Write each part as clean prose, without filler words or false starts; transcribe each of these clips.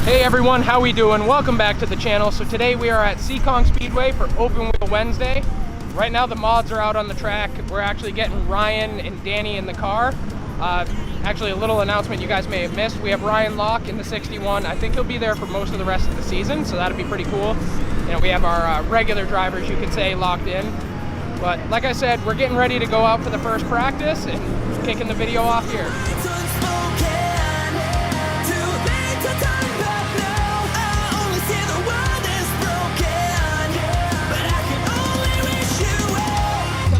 Hey everyone, how we doing? Welcome back to the channel. So today we are at Seekonk Speedway for Open Wheel Wednesday. Right now the mods are out on the track. We're actually getting Ryan and Danny in the car. Actually, a little announcement you guys may have missed. We have Ryan Locke in the 61. I think he'll be there for most of the rest of the season, so that'll be pretty cool. You know, we have our regular drivers, you could say, locked in. But like I said, we're getting ready to go out for the first practice and kicking the video off here.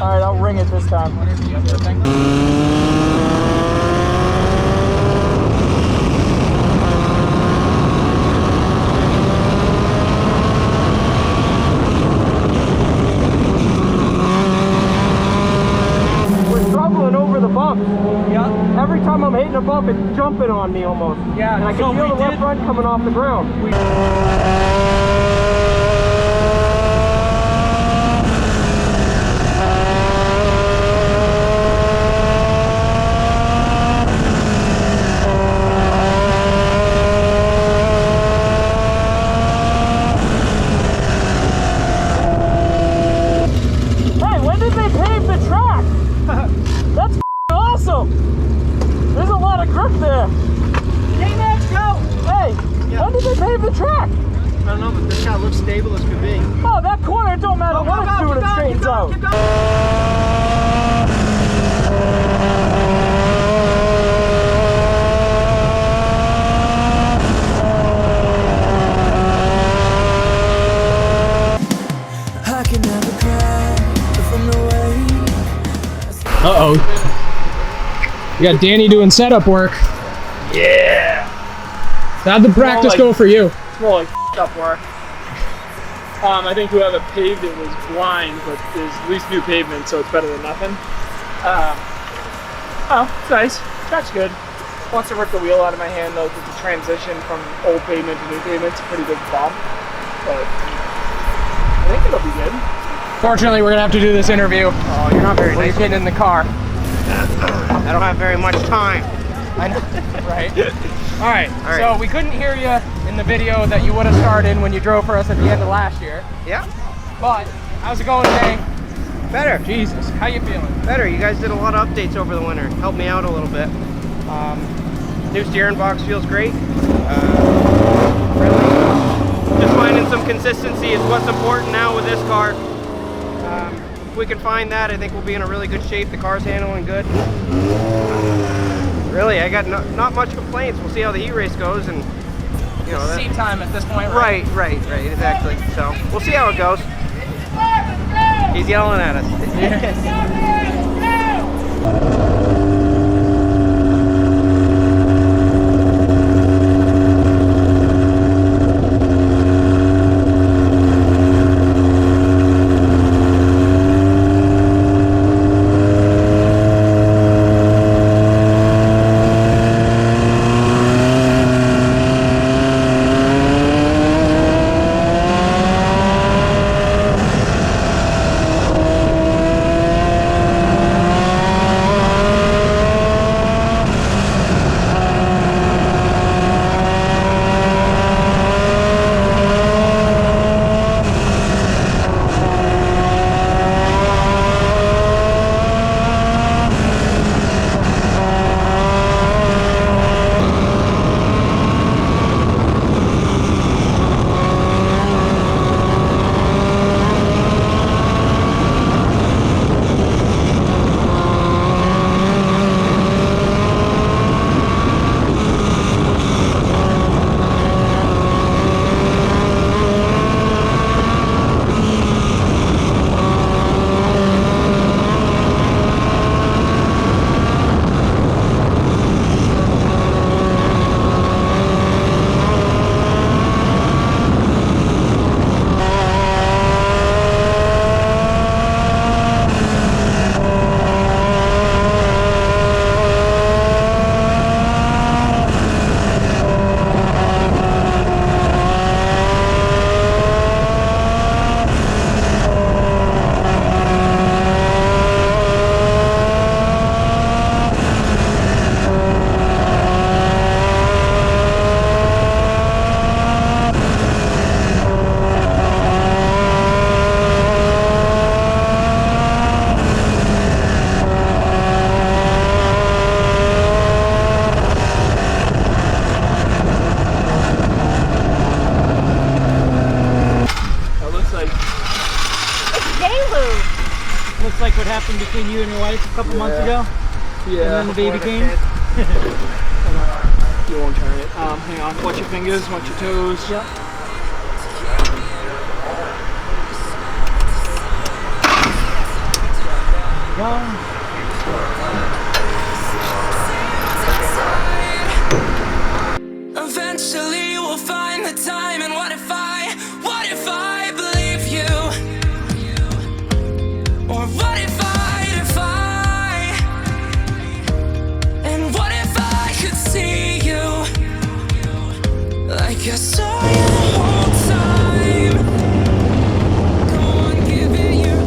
All right, I'll ring it this time. We're struggling over the bump. Yeah. Every time I'm hitting a bump, it's jumping on me almost. Yeah. And I can feel the left front coming off the ground. The track. I don't know, but this guy looks stable as could be. Oh, that corner, it don't matter what it's doing, it straightens out. Uh-oh. You got Danny doing setup work. Yeah. How'd the practice go for you? It's more like up work. I think whoever paved it was blind, but there's at least new pavement, so it's better than nothing. Oh, it's nice. Track's good. Once I rip the wheel out of my hand, though, the transition from old pavement to new pavement's a pretty big bump. But I think it'll be good. Fortunately, we're gonna have to do this interview. Oh, you're not very nice. Getting in the car. I don't have very much time. I know, right? All right, so we couldn't hear you in the video that you would have started when you drove for us at the end of last year. Yeah. But how's it going today? Better. Jesus, how you feeling? Better. You guys did a lot of updates over the winter. Helped me out a little bit. New steering box feels great. Really, just finding some consistency is what's important now with this car. If we can find that, I think we'll be in a really good shape. The car's handling good. Really, I got not much complaints. We'll see how the heat race goes, and you know, seat time at this point, right? Right, exactly. So we'll see how it goes. He's yelling at us. what happened between you and your wife a couple months ago? Yeah. And then the baby came? You won't turn it. Hang on. Watch your fingers, watch your toes. Yep. Eventually we'll find the time, and what if I believe you? Or what if and what if I could see you like I saw you the whole time? Go on, give it your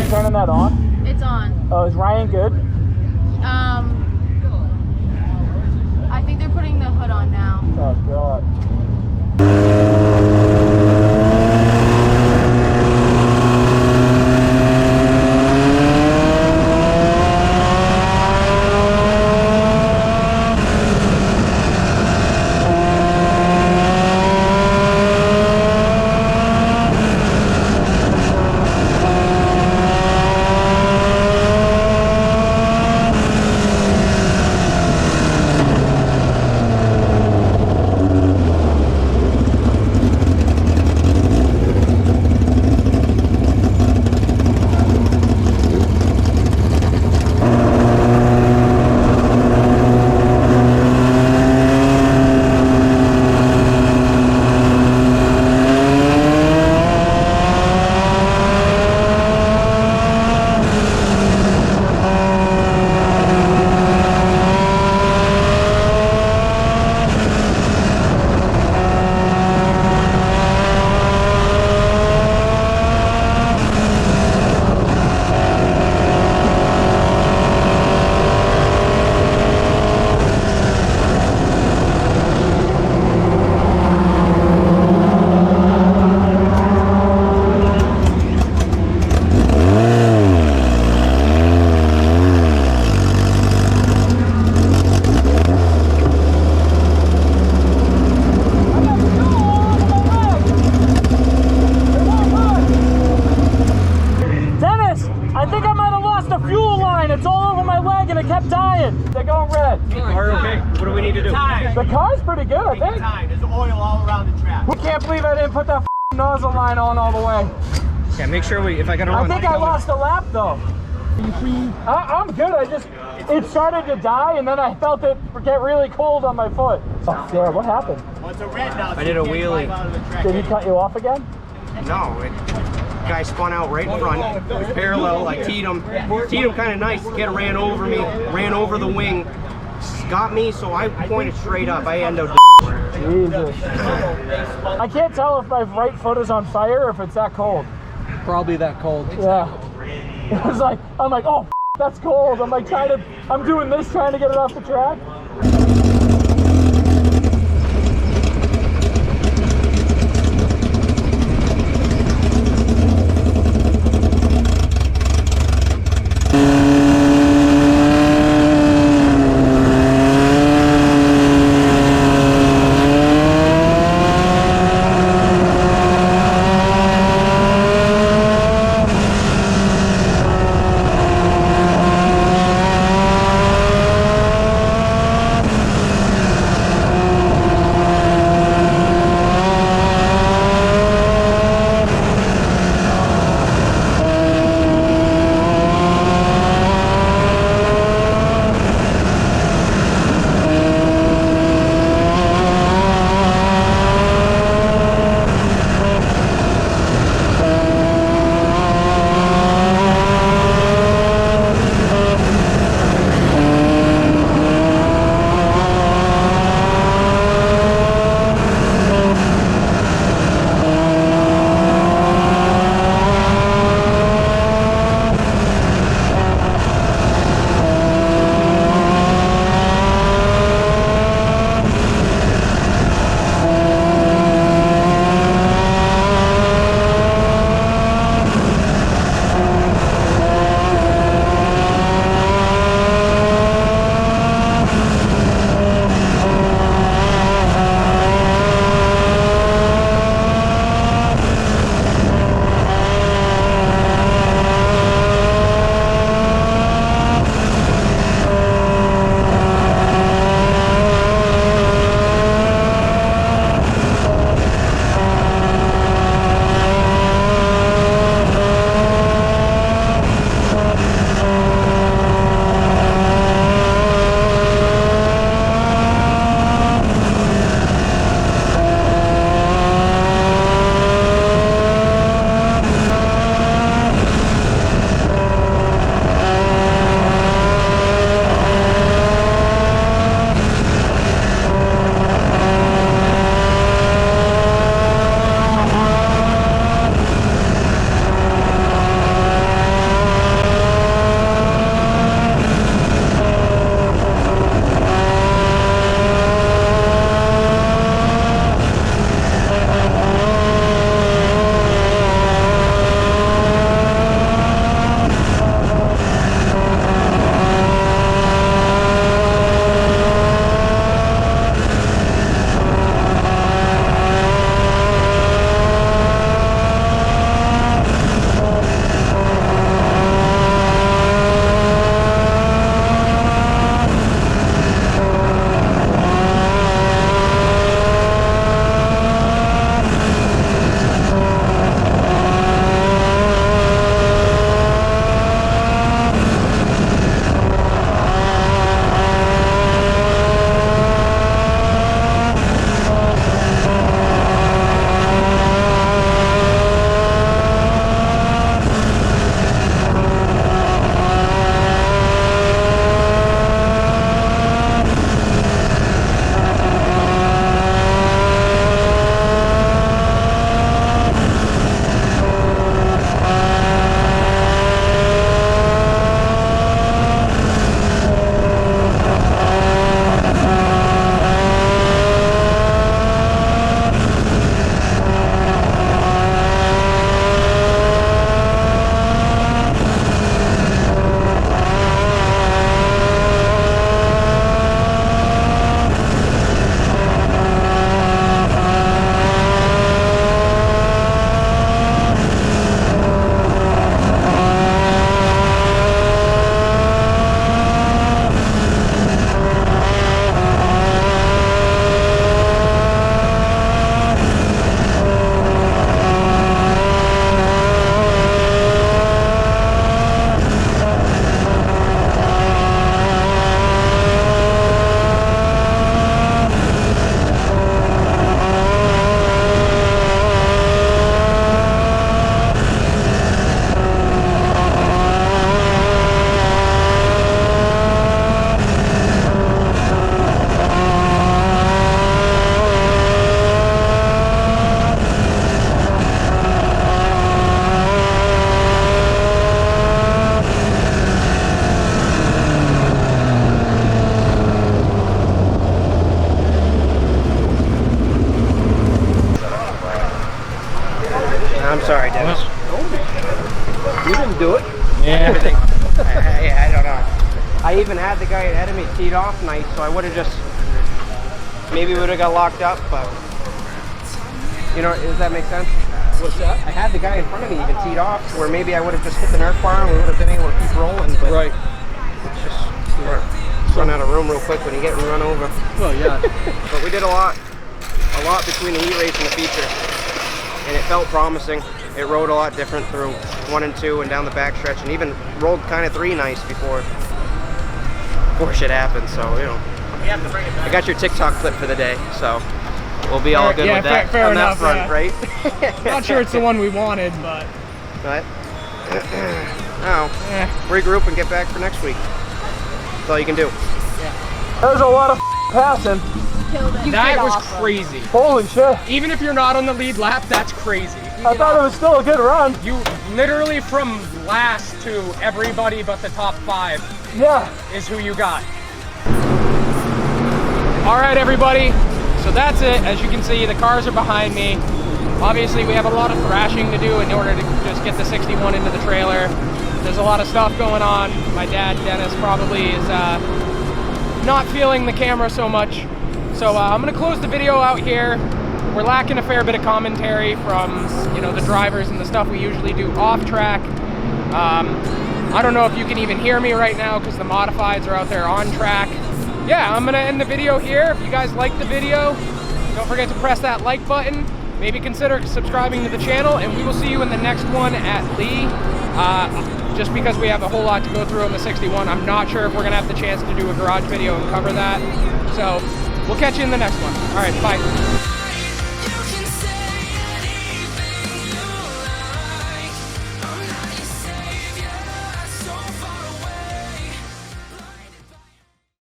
Turning that on? It's on. Oh, is Ryan good? I think they're putting the hood on now. Oh, God. They're going red. Car okay? What do we need to do? The car's pretty good, I think. There's oil all around the track. We can't believe I didn't put that nozzle line on all the way. Yeah, make sure if I gotta I run. think I lost a lap though. I'm good. It started to die and then I felt it get really cold on my foot. Oh, yeah, what happened? Well, it's a red now. So I did a wheelie. Did he cut you off again? No, guy spun out right in front, parallel. I teed him kind of nice. The kid ran over me, ran over the wing, got me, so I pointed straight up. I ended up. Jesus. I can't tell if my right foot is on fire or if it's that cold. Probably that cold. Yeah. It was like, I'm like, oh, that's cold. I'm like I'm doing this trying to get it off the track. I'm sorry, Dennis. You didn't do it. Yeah. Everything. I don't know. I even had the guy ahead of me teed off nice, so I would have just, maybe would have got locked up, but, you know, does that make sense? What's that? I had the guy in front of me even teed off, where maybe I would have just hit the nerf bar and we would have been able to keep rolling, but Right. it's just, run out of room real quick when you get run over. Well, yeah. But we did a lot between the heat race and the feature, and it felt promising. It rode a lot different through 1 and 2 and down the backstretch, and even rolled kind of 3 nice before shit happened. So, you know, I got your TikTok clip for the day, so we'll be all good with that fair on enough, that front, right? Not sure it's the one we wanted, but But now regroup and get back for next week. That's all you can do. That was a lot of passing. that was crazy. Holy shit. Even if you're not on the lead lap, that's crazy. I thought it was still a good run. You literally from last to everybody but the top 5 Yeah. is who you got. All right, everybody. So that's it. As you can see, the cars are behind me. Obviously, we have a lot of thrashing to do in order to just get the 61 into the trailer. There's a lot of stuff going on. My dad, Dennis, probably is not feeling the camera so much. So I'm gonna close the video out here. We're lacking a fair bit of commentary from, you know, the drivers and the stuff we usually do off track. I don't know if you can even hear me right now because the modifieds are out there on track. Yeah, I'm gonna end the video here. If you guys liked the video, don't forget to press that like button. Maybe consider subscribing to the channel, and we will see you in the next one at Lee. Just because we have a whole lot to go through on the 61, I'm not sure if we're gonna have the chance to do a garage video and cover that. So we'll catch you in the next one. All right, bye.